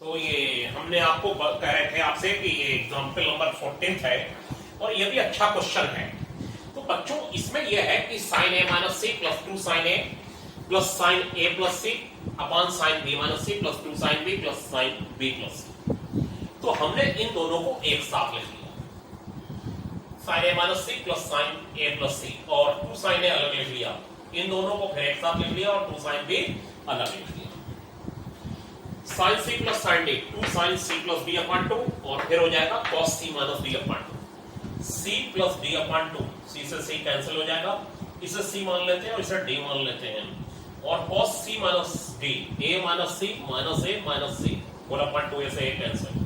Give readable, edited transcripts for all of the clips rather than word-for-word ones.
तो ये हमने आपको कह रहे थे आपसे कि ये एग्जाम्पल नंबर 14 है और ये भी अच्छा क्वेश्चन है। तो बच्चों इसमें यह है कि sine A minus C plus 2 sine A plus sine A plus C upon sine B minus C plus 2 sine B plus sine B plus C. तो हमने इन दोनों को एक साथ लिख लिया, sine A minus C plus sine A plus C, और 2 साइन ए अलग लिख लिया, इन दोनों को फिर एक साथ लिख लिया और 2 साइन बी अलग लिख लिया। Sine C plus sine D 2 sine C plus D upon 2, और फिर हो जाएगा cos C minus D upon 2, C plus D upon 2, C से सी कैंसिल हो जाएगा, इसे सी मान लेते हैं और इसे डी मान लेते हैं, और cos C minus D A minus C minus C whole upon 2 ऐसे ए कैंसिल।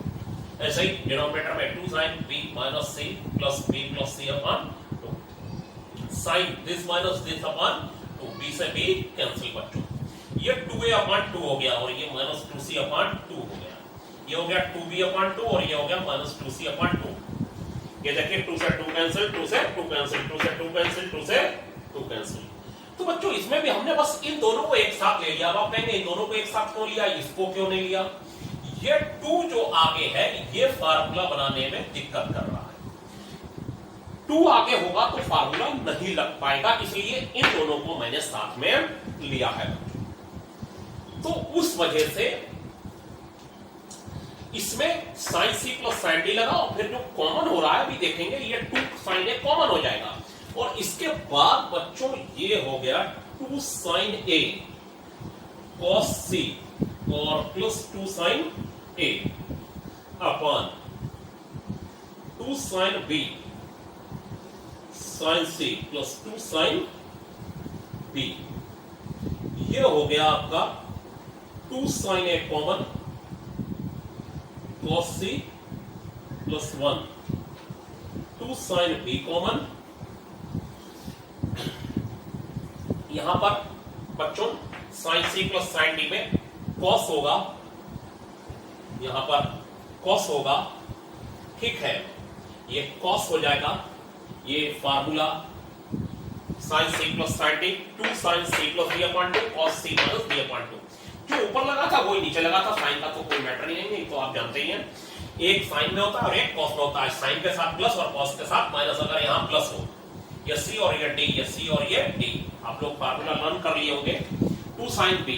ऐसे ही डिनोमिनेटर में 2 sine B minus C plus B plus C upon 2, sine this minus this upon 2, B से बी कैंसिल बच्चों। ये 2a upon 2 हो गया और ये माइनस 2c अपॉन 2 हो गया, ये हो गया 2b अपॉन 2 और ये हो गया माइनस 2c अपॉन 2। ये देखिए 2 से 2 कैंसिल, 2 से 2 कैंसिल, 2 से 2 कैंसिल, 2 से 2 कैंसिल। तो बच्चों इसमें भी हमने बस इन दोनों को एक साथ ले लिया। अब आप कहेंगे इन दोनों को एक साथ क्यों लिया, इसको क्यों नहीं लिया? ये 2 जो आगे है ये फार्मूला बनाने में दिक्कत कर रहा है। 2 आगे होगा तो फार्मूला नहीं लग पाएगा, इसलिए इन दोनों को मैंने साथ में लिया है। तो उस वजह से इसमें sine C plus sine D लगा और फिर जो कॉमन हो रहा है अभी देखेंगे ये 2 साइन ए कॉमन हो जाएगा, और इसके बाद बच्चों ये हो गया 2 साइन ए कॉस सी और plus 2 sine A upon 2 sine B sine C plus 2 sine B. ये हो गया आपका 2 sine A common cos c plus 1, 2 sine b common. यहां पर बच्चों sine c plus sine d में cos होगा, यहां पर cos होगा, ठीक है, ये cos हो जाएगा, ये formula sine c plus sine d 2 sine c plus d upon 2 cos c minus d upon 2। जो ऊपर लगा था वही नीचे लगा था, साइन का तो कोई मैटर ही नहीं, तो आप जानते ही हैं एक साइन में होता है और एक कॉस में होता है, साइन के साथ प्लस और कॉस के साथ माइनस। अगर यहां प्लस हो, ये सी और ये डी, ये सी और ये डी, आप लोग फार्मूला लर्न कर लिए होंगे। 2 साइन बी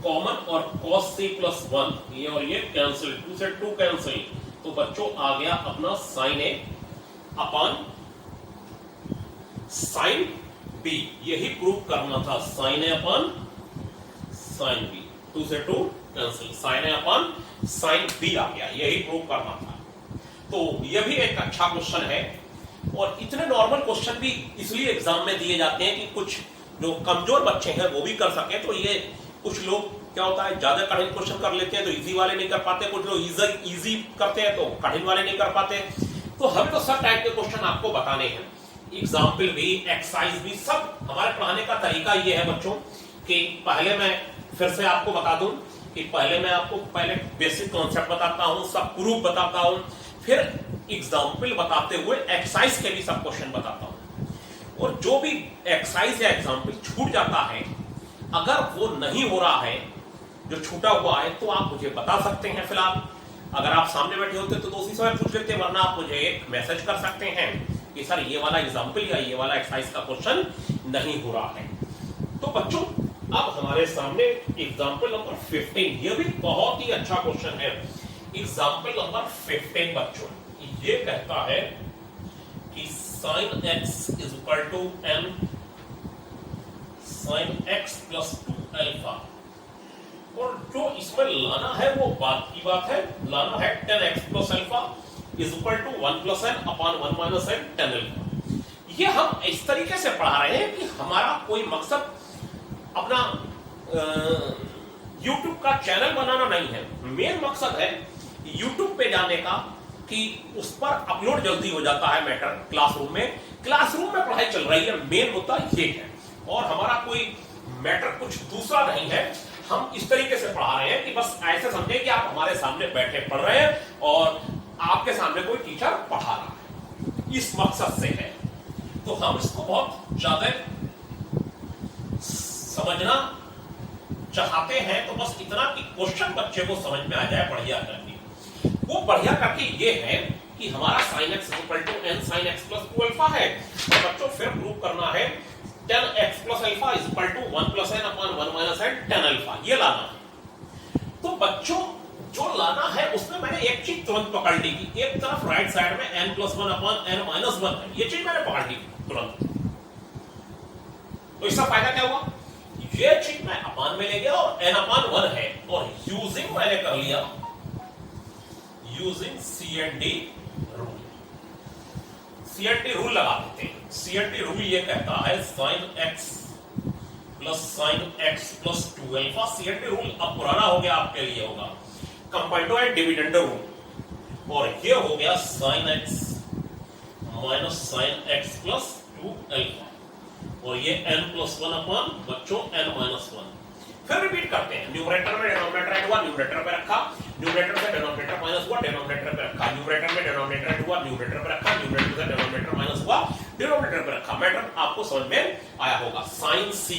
कॉमन और cos c प्लस 1, ये और ये कैंसिल, 2 से 2 कैंसिल, तो बच्चों आ गया अपना sign A upon sine B. यही प्रूव करना था, sign A upon sine B, 2 से 2 cancel, sign A upon sine B आ गया, यही प्रूव करना था। तो यह भी एक अच्छा क्वेश्चन है, और इतने नॉर्मल क्वेश्चन भी इसलिए एग्जाम में दिए जाते हैं कि कुछ जो कमजोर बच्चे हैं वो भी कर सके। तो ये कुछ लोग क्या होता है ज्यादा कठिन क्वेश्चन कर लेते हैं तो इजी वाले नहीं कर पाते, कुछ लोग इजी करते हैं तो कठिन वाले नहीं कर पाते। तो हमें तो सब टाइप के क्वेश्चन आपको बताने हैं, एग्जाम्पल भी, एक्सरसाइज भी, सब हमारे पढ़ाने का तरीका ये है बच्चों कि पहले मैं फिर से आपको बता दूं कि पहले मैं आपको पहले बेसिक कॉन्सेप्ट बताता हूं, सब प्रूफ बताता हूं, फिर एग्जाम्पल बताते हुए एक्सरसाइज के भी सब क्वेश्चन बताता हूं। और जो भी एक्सरसाइज या एग्जाम्पल छूट जाता है, अगर वो नहीं हो रहा है, जो छूटा हुआ है, तो आप मुझे बता सकते हैं। फिलहाल अगर आप सामने बैठे होते तो उसी समय पूछ लेते, वरना आप मुझे एक मैसेज कर सकते हैं कि सर ये वाला एग्जाम्पल या ये वाला एक्सरसाइज का क्वेश्चन नहीं हो रहा है। तो बच्चों अब हमारे सामने एग्जाम्पल नंबर 15, ये भी बहुत ही अच्छा क्वेश्चन है। एग्जाम्पल नंबर 15 बच्चों ये कहता है कि sin x is equal to m sin x plus 2 alpha, और जो इसमें लाना है वो बात की बात है, लाना है 10x plus alpha is equal to 1 plus n upon 1 minus n 10 alpha. ये हम इस तरीके से पढ़ा रहे हैं कि हमारा कोई मकसद अपना YouTube का चैनल बनाना नहीं है, मेन मकसद है YouTube पे जाने का कि उस पर अपलोड जल्दी हो जाता है मैटर क्लासरूम में पढ़ाई चल रही है, मेन मुद्दा ये है। और हमारा कोई मैटर कुछ दूसरा नहीं है, हम इस तरीके से पढ़ा रहे हैं कि बस ऐसे समझे कि आप हमारे सामने बैठे पढ़ रहे हैं और आपके सामने कोई टीचर पढ़ा रहा है, इस मकसद से है। तो हम इसको बहुत ज्यादा समझना चाहते हैं, तो बस इतना कि क्वेश्चन बच्चे को समझ में आ जाए बढ़िया करके, वो बढ़िया करके ये है कि हमारा sin x n sin x plus 2 alpha है, और बच्चों फिर प्रूव करना है 10x plus alpha is equal to 1 plus n upon 1 minus n 10 alpha, ये लाना है। तो बच्चों जो लाना है उसमें मैंने एक चीज तुरंत पकड़ ली कि एक तरफ राइट साइड में n plus 1 upon n minus 1 है, ये चीज मैंने पकड़ ली तुरंत। तो इसका फायदा क्या हुआ, ये चीज मैं अपान में ले गया और n upon 1 है, और यूजिंग मैंने कर लिया using CND rule. CND rule लगा देते हैं। CND रूल ये कहता है sin x plus sin x plus 2 alpha. CND rule अब पुराना हो गया, आपके लिए होगा कंपाइंडो एंड डिविडेंडो रूल, और ये हो गया sin x minus sin x plus 2 alpha, और ये n प्लस 1 अपॉन बच्चों n माइनस 1। फिर रिपीट करते हैं, न्यूमरेटर में डिनोमिनेटर ऐड हुआ, न्यूमरेटर पे रखा, न्यूमरेटर से डिनोमिनेटर माइनस हुआ, डिनोमिनेटर पे रखा, न्यूमरेटर में डिनोमिनेटर ऐड हुआ, न्यूमरेटर पे रखा, न्यूमरेटर से डिनोमिनेटर माइनस हुआ, डिनोमिनेटर पे रखा। मैटर आपको समझ में आया होगा। sin c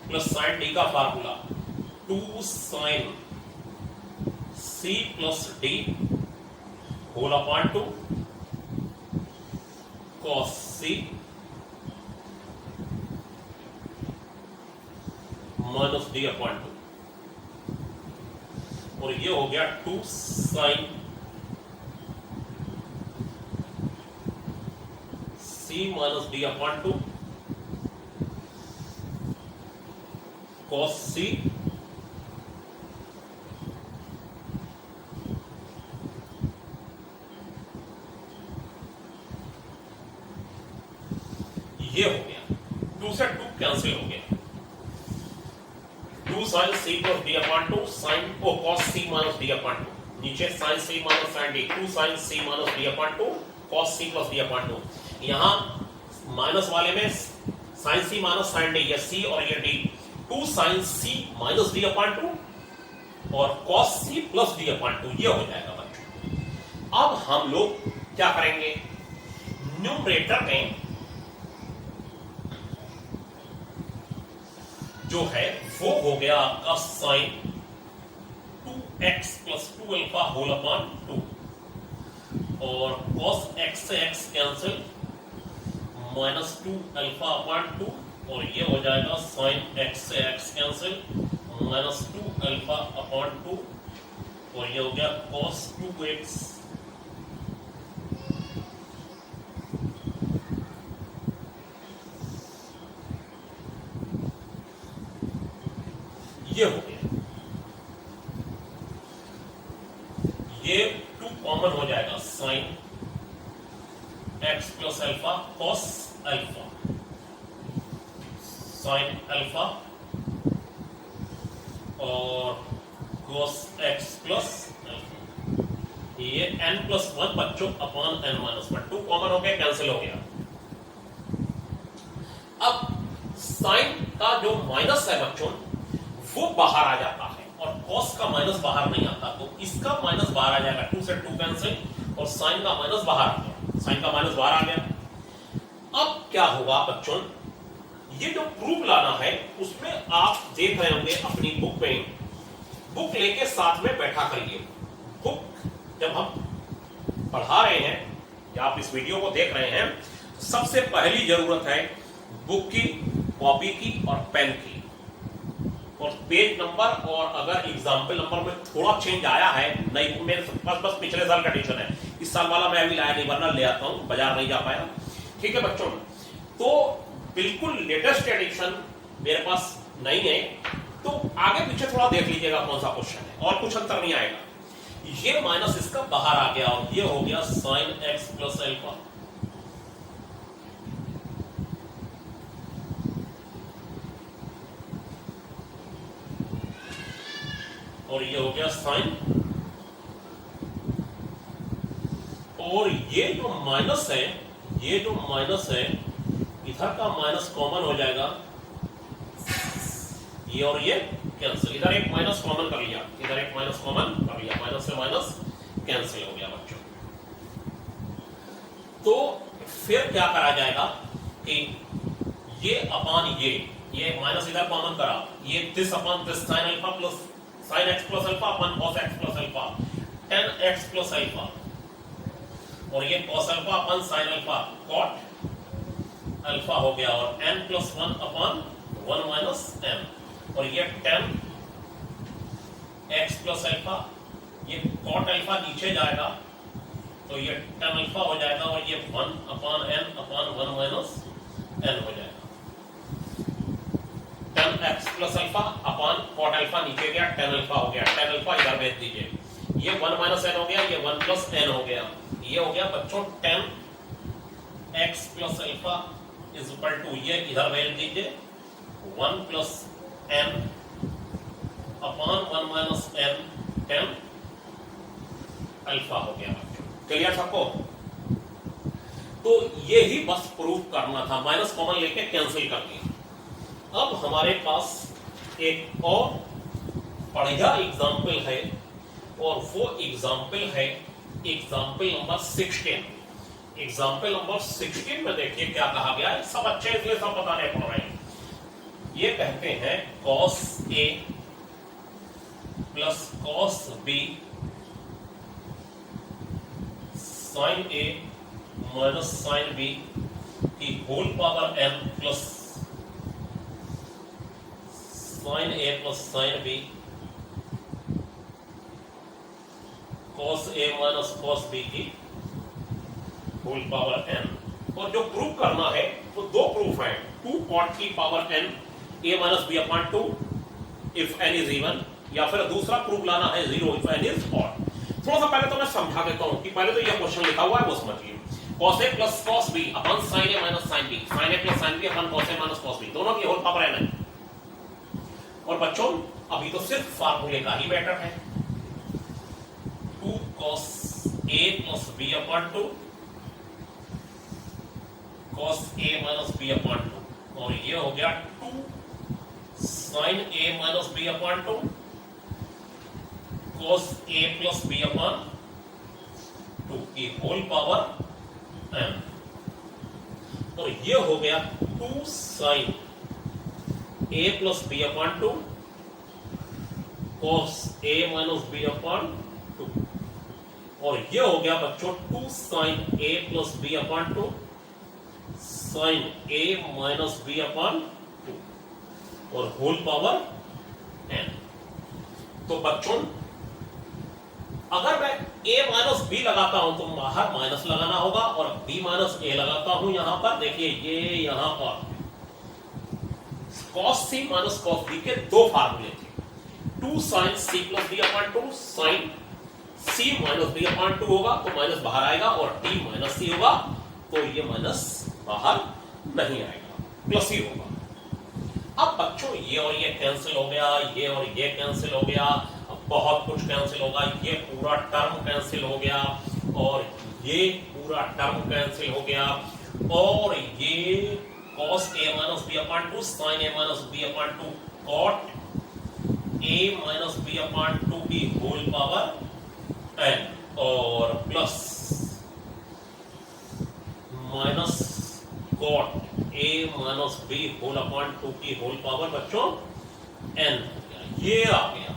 plus sin d का formula 2 sin c plus d whole upon 2 cos c minus D upon 2, और ये हो गया 2 sin c minus D upon 2 cos c ये हो गया, 2 से 2 कैंसिल हो गया, 2 sin c plus d upon 2 sin cos c minus d upon 2, नीचे sin c minus sin d, 2 sin c minus d upon 2 cos c plus d upon 2। यहां minus वाले में sin c minus sin d, ये c और ये d, 2 sin c minus d upon 2 और cos c plus d upon 2, ये हो जाएगा बच्चों। अब हम लोग क्या करेंगे, न्यूमरेटर में जो है वो हो गया आपका sin 2x plus 2 alpha whole upon 2, और cos x से x cancel minus 2 alpha upon 2, और ये हो जाएगा sin x से x cancel minus 2 alpha upon 2, और ये हो गया cos 2x ये हो गया। ये 2 कॉमन हो जाएगा, sin x plus alpha cos alpha sin alpha और cos x प्लस अल्फा, ये n प्लस 1 बच्चों अपॉन n माइनस 1, 2 कॉमन हो गया, कैंसिल हो गया। अब sin का जो माइनस है बच्चों वो बाहर आ जाता है, और cos का माइनस बाहर नहीं आता, तो इसका माइनस बाहर आ जाएगा, 2 से 2 कैंसिल, और sin का माइनस बाहर आ गया, sin का माइनस बाहर आ गया। अब क्या होगा बच्चों, ये जो प्रूफ लाना है उसमें आप देख रहे होंगे अपनी बुक में, बुक लेके साथ में बैठा करिए। बुक जब हम पढ़ा रहे हैं या आप इस वीडियो को देख रहे हैं, सबसे पहली जरूरत है बुक की, कॉपी की और पेन की, और पेज नंबर, और अगर एग्जाम्पल नंबर में थोड़ा चेंज आया है, नहीं मेरे पास बस पिछले साल का एडिशन है, इस साल वाला मैं अभी लाया नहीं, वरना ले आता हूं, बाजार नहीं जा पाया। ठीक है बच्चों, तो बिल्कुल लेटेस्ट एडिशन मेरे पास नहीं है, तो आगे पीछे थोड़ा देख लीजिएगा कौन सा क्वेश्चन है, और कुछ अंतर नहीं आएगा। ये माइनस इसका बाहर आ गया, और ये हो गया sin x प्लस अल्फा, और ये हो गया sin, और ये जो माइनस है, ये जो माइनस है इधर का माइनस कॉमन हो जाएगा, ये और ये कैंसिल, इधर एक माइनस कॉमन कर लिया, इधर एक माइनस कॉमन कर लिया, माइनस से माइनस कैंसिल हो गया बच्चों। तो फिर क्या करा जाएगा कि ये अपान ये माइनस इधर कॉमन करा, ये this upon this sin alpha plus sine x plus alpha upon cos x plus alpha, ten x plus alpha, और ये कॉस अल्फा अपन साइन अल्फा कॉट अल्फा हो गया, और n प्लस वन अपन वन माइनस n, और ये ten x plus alpha, ये cot alpha नीचे जाएगा तो ये टेन अल्फा हो जाएगा, और ये one upon n upon one minus n हो जाएगा। Ten x plus alpha upon cot alpha नीचे गया, टेन अल्फा हो गया, टेन अल्फा इधर भेज दीजिए, ये वन माइनस n हो गया, ये वन प्लस n हो गया, ये हो गया बच्चों ten x plus alpha is equal to, ये इधर भेज दीजिए, one plus n upon one minus n, ten alpha हो गया। क्लियर सबको? तो ये ही बस प्रूव करना था, माइनस कॉमन लेके कैंसिल कर दिया। अब हमारे पास एक और बढ़िया एग्जाम्पल है, और वो एग्जाम्पल है एग्जाम्पल नंबर 16। एग्जाम्पल नंबर 16 में देखिए क्या कहा गया है, सब अच्छे इसलिए सब बताने पड़ रहे हैं। ये कहते हैं cos A plus cos B sine A minus sine B की whole power n plus sine A plus sine B cos A minus cos B की होल पावर n। और जो प्रूव करना है तो दो प्रूफ है, 2 cot की power n A minus B upon 2 if n is even, या फिर दूसरा प्रूफ लाना है 0 इफ n इज ऑड। थोड़ा सा पहले तो मैं समझा देता हूं कि पहले तो यह क्वेश्चन लिखा हुआ है वो समझिए, cos A plus cos B upon sin A minus sin B, sin A plus sin B upon cos A minus cos B, दोनों की होल पावर n है। और बच्चों अभी तो सिर्फ फार्मूले का ही मैटर है, 2 cos A plus B upon 2 cos A minus B upon 2, और ये हो गया 2 sin A minus B upon 2 cos A plus B upon 2 की होल पावर n, और ये हो गया 2 sin A plus B upon 2 cos A minus B upon 2, और ये हो गया बच्चों 2 sin A plus B upon 2 sin A minus B upon 2, और होल पावर n। तो बच्चों अगर मैं A माइनस B लगाता हूं तो बाहर माइनस लगाना होगा, और B माइनस A लगाता हूं यहां पर, देखिए ये यहां पर cos C minus cos B के दो फार्मूले थे, 2 sin C plus B upon 2 sin C minus B upon 2 होगा तो माइनस बाहर आएगा, और D माइनस C होगा तो ये माइनस बाहर नहीं आएगा, प्लस ही होगा। अब बच्चों ये और ये कैंसिल हो गया, ये और ये कैंसिल हो गया, अब बहुत कुछ कैंसिल होगा, ये पूरा टर्म कैंसिल हो गया, और ये पूरा टर्म कैंसिल हो गया, और ये cos A minus B upon 2 sin A minus B upon 2 cot A minus B upon 2 की होल पावर n, और plus minus cot A minus B whole upon 2 की होल पावर बच्चों n, ये आ गया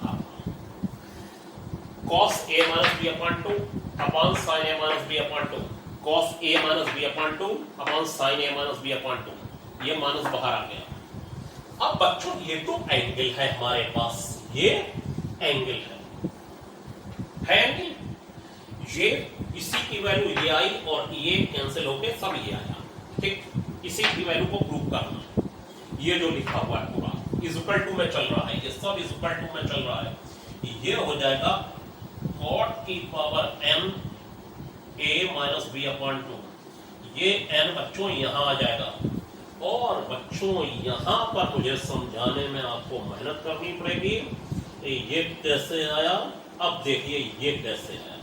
cos A minus B upon 2 upon sin A minus B upon 2 cos A minus B upon 2 upon sin A minus B upon 2, ये minus बाहर आ गया। अब बच्चों ये तो एंगल है हमारे पास, ये एंगल है एंगल, ये इसी की वैल्यू ये आई और ये कैंसिल होके सब ये आया, ठीक, इसी की वैल्यू को प्रूव करना है। ये जो लिखा हुआ है पूरा इज इक्वल टू में चल रहा है, ये सब इज इक्वल टू में चल रहा है, ये हो जाएगा cot की power n A minus B upon 2, ये n बच्चों यहां आ जाएगा, और बच्चों यहां पर मुझे समझाने में आपको मेहनत करनी पड़ेगी। ये कैसे आया, अब देखिए ये कैसे आया।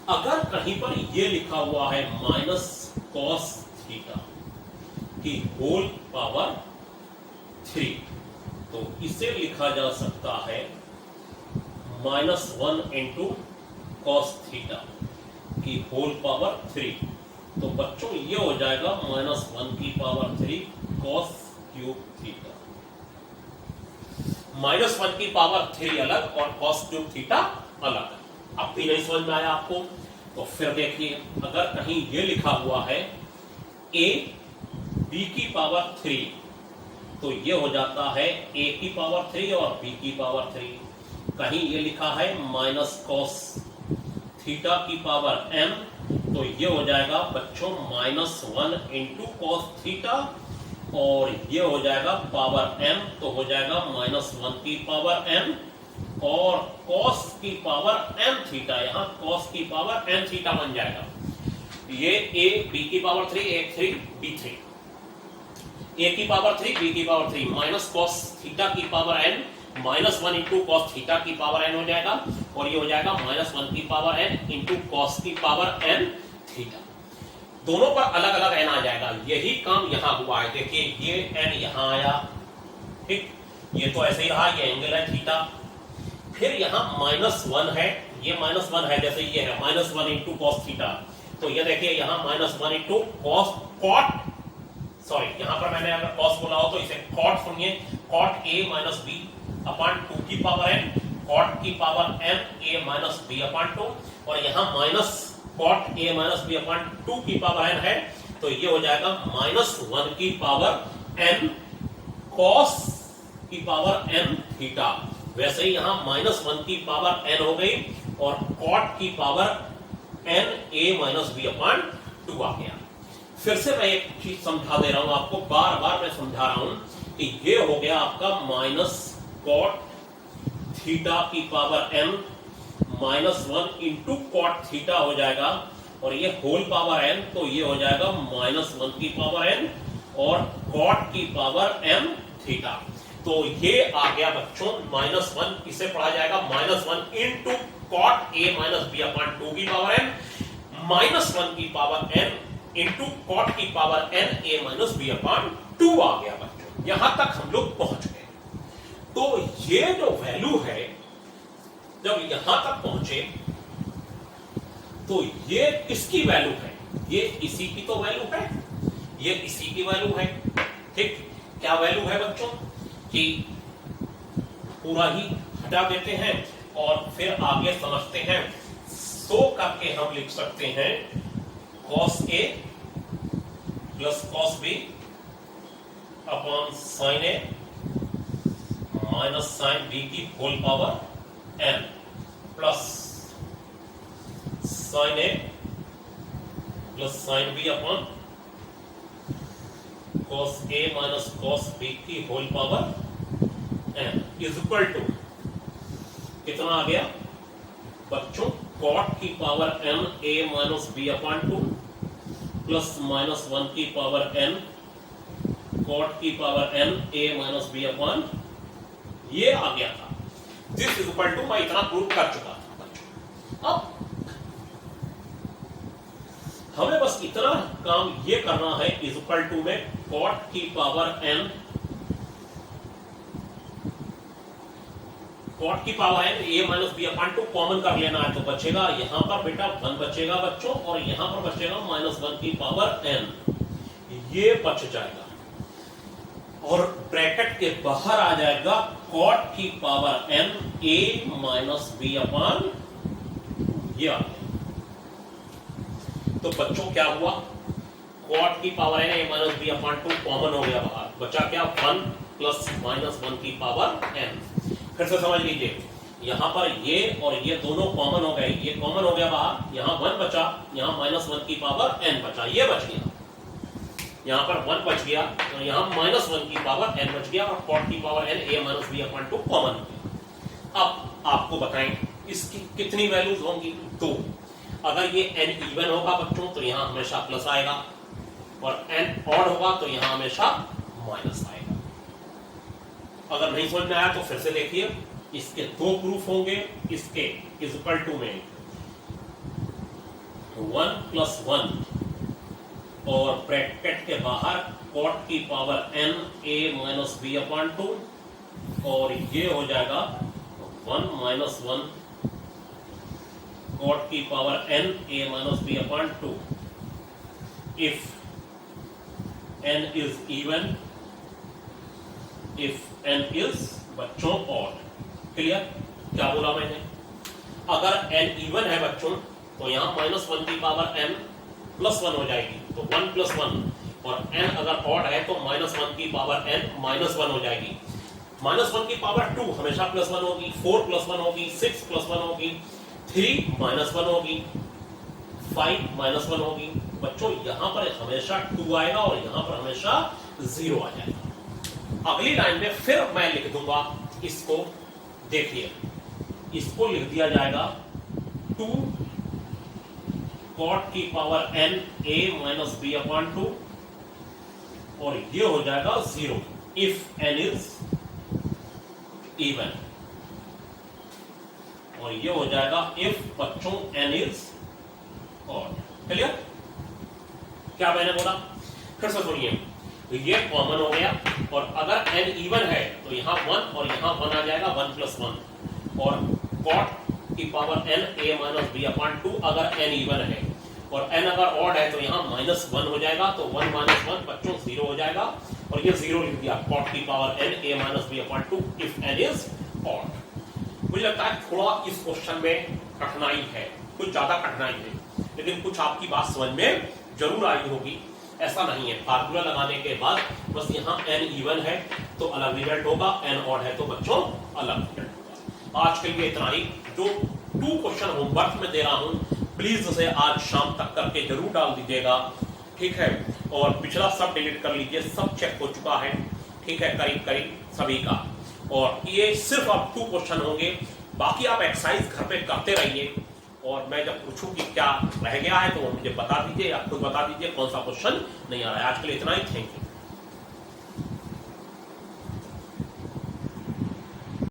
अगर कहीं पर ये लिखा हुआ है माइनस cos थीटा की होल पावर 3, तो इसे लिखा जा सकता है -1 इंटू cos थीटा की होल पावर 3, तो बच्चों ये हो जाएगा -1 की पावर 3 cos क्यूब थीटा। -1 की पावर 3 अलग और cos क्यूब थीटा अलग। अब भी नहीं समझ में आया आपको? तो फिर देखिए, अगर कहीं ये लिखा हुआ है a b की पावर 3, तो ये हो जाता है a की पावर 3 और b की पावर 3। कहीं ये लिखा है माइनस cos थीटा की पावर m, तो ये हो जाएगा बच्चों -1 इंटू कॉस थीटा, और ये हो जाएगा पावर m, तो हो जाएगा -1 की पावर m, और cos की पावर m थीटा, यहाँ cos की पावर m थीटा बन जाएगा। ये a b की पावर 3, a3 b3, a की पावर 3 b की पावर 3 माइनस cos थीटा की power n, -1 into cos theta की पावर n हो जाएगा, और ये हो जाएगा -1 की पावर n इंटू कॉस की पावर n थीटा। दोनों पर अलग अलग n आ जाएगा। यही काम यहां हुआ है। देखिए ये n यहां आया, ठीक, ये तो ऐसे ही रहा, ये एंगल है थीटा। फिर यहां -1 है, ये -1 है, जैसे ये है -1 इंटू कॉस थीटा, तो ये देखिए यहां -1 इंटू कॉस कॉट, सॉरी यहां पर मैंने अगर कॉस बोला हो तो इसे कॉट सुनिए, cot a minus B upon 2 की पावर n, कॉट की power m a minus B upon 2, और यहां minus cot a minus B upon 2 की पावर n है, तो ये हो जाएगा -1 की पावर n cos की पावर n थीटा। वैसे ही यहां -1 की पावर n हो गई, और कॉट की power n a minus B upon 2 आ गया। फिर से मैं एक चीज समझा दे रहा हूं आपको, बार बार मैं समझा रहा हूं कि ये हो गया आपका माइनस कॉट थीटा की power m, -1 into cot theta हो जाएगा, और ये होल पावर n, तो ये हो जाएगा -1 की पावर n और कॉट की पावर m थीटा। तो ये आ गया बच्चों -1, इसे पढ़ा जाएगा -1 into cot a minus B upon 2 की पावर n, -1 की पावर n इंटू कॉट की power n a minus B upon 2 आ गया बच्चों। यहां तक हम लोग पहुंच गए। तो ये जो वैल्यू है, जब यहां तक पहुंचे तो ये किसकी वैल्यू है? ये इसी की तो वैल्यू है, ये इसी की वैल्यू है, ठीक। क्या वैल्यू है बच्चों? कि पूरा ही हटा देते हैं और फिर आगे समझते हैं। सो करके हम लिख सकते हैं cos a plus cos b upon sin a minus sine b की whole power n plus sine a plus sine b upon cos a minus cos b की whole power n is equal to कितना आ गया बच्चों? cot की power m a minus b upon 2 plus -1 की power n cot की power n a minus b upon, ये आ गया था। दिस इज इक्वल टू, मैं इतना प्रूव कर चुका था बच्चों। अब हमें बस इतना काम ये करना है, इज इक्वल टू में cot की पावर n, cot की power n a minus b upon 2 common कर लेना है, तो बचेगा यहां पर बेटा 1 बचेगा बच्चों, और यहां पर बचेगा -1 की पावर n, ये बच जाएगा, और ब्रैकेट के बाहर आ जाएगा cot की power n a minus b upon, ये आ गया। तो बच्चों क्या हुआ? cot की power n a minus b upon 2 common हो गया बाहर, बचा क्या? 1 प्लस -1 की पावर n। फिर से समझ लीजिए, यहां पर ये और ये दोनों कॉमन हो गए, ये कॉमन हो गया बाहर, यहां 1 बचा, यहां -1 की पावर n बचा, ये बच गया, यहां पर 1 बच गया, तो यहां -1 की पावर n बच गया, और cot की power n a minus b upon 2 common हो गया। अब आपको बताएं इसकी कितनी वैल्यूज होंगी? 2। अगर ये n इवन होगा बच्चों तो यहां हमेशा प्लस आएगा, और n ऑड होगा तो यहां हमेशा माइनस आएगा। अगर नहीं समझ में आया तो फिर से देखिए, इसके 2 प्रूफ होंगे, इसके इज इक्वल टू में 1 प्लस 1 और ब्रैकेट के बाहर cot की power n a minus b upon 2, और ये हो जाएगा 1 माइनस 1 cot की power n a minus b upon 2 if n is even, if n is बच्चों ऑड। क्लियर? क्या बोला मैंने? अगर n इवन है बच्चों तो यहां -1 की पावर n +1 हो जाएगी, तो 1 + 1, और n अगर ऑड है तो -1 की पावर n -1 हो जाएगी। -1 की पावर 2 हमेशा +1 होगी, 4 +1 होगी, 6 +1 होगी, 3 -1 होगी, 5 -1 होगी। बच्चों यहां पर हमेशा 2 आएगा और यहां पर हमेशा 0 आ जाएगा। अगली लाइन में फिर मैं लिख दूंगा इसको, देखिए इसको लिख दिया जाएगा 2 cot की पावर n a - b/2, और ये हो जाएगा 0 इफ n इज इवन, और ये हो जाएगा इफ बच्चों n इज ऑड। क्लियर? क्या मैंने बोला? फिर से सुनिए, तो ये कॉमन हो गया, और अगर n इवन है तो यहां 1 और यहां 1 आ जाएगा, 1 + 1, और cot की पावर n a - b/2 अगर n इवन है, और n अगर ऑड है तो यहां -1 हो जाएगा, तो 1 - 1 बच्चों 0 हो जाएगा, और ये 0 लिख दिया, cot की power n a - b/2 if n is odd. मुझे लगता है थोड़ा इस क्वेश्चन में कठिनाई है, कुछ ज्यादा कठिनाई है, लेकिन कुछ आपकी बात समझ में जरूर आई होगी। ऐसा नहीं है, फार्मूला लगाने के बाद बस यहाँ n इवन है तो अलग रिजल्ट होगा, n ऑड है तो बच्चों अलग रिजल्ट होगा। आज के लिए इतना ही। जो 2 क्वेश्चन होमवर्क में दे रहा हूं, प्लीज उसे आज शाम तक करके जरूर डाल दीजिएगा, ठीक है? और पिछला सब डिलीट कर लीजिए, सब चेक हो चुका है, ठीक है, करीब करीब सभी का। और ये सिर्फ अब 2 क्वेश्चन होंगे, बाकी आप एक्सरसाइज घर पे करते रहिए, और मैं जब पूछूं कि क्या रह गया है तो मुझे बता दीजिए, या खुद बता दीजिए कौन सा क्वेश्चन नहीं आ रहा है। आज के लिए इतना ही, थैंक यू।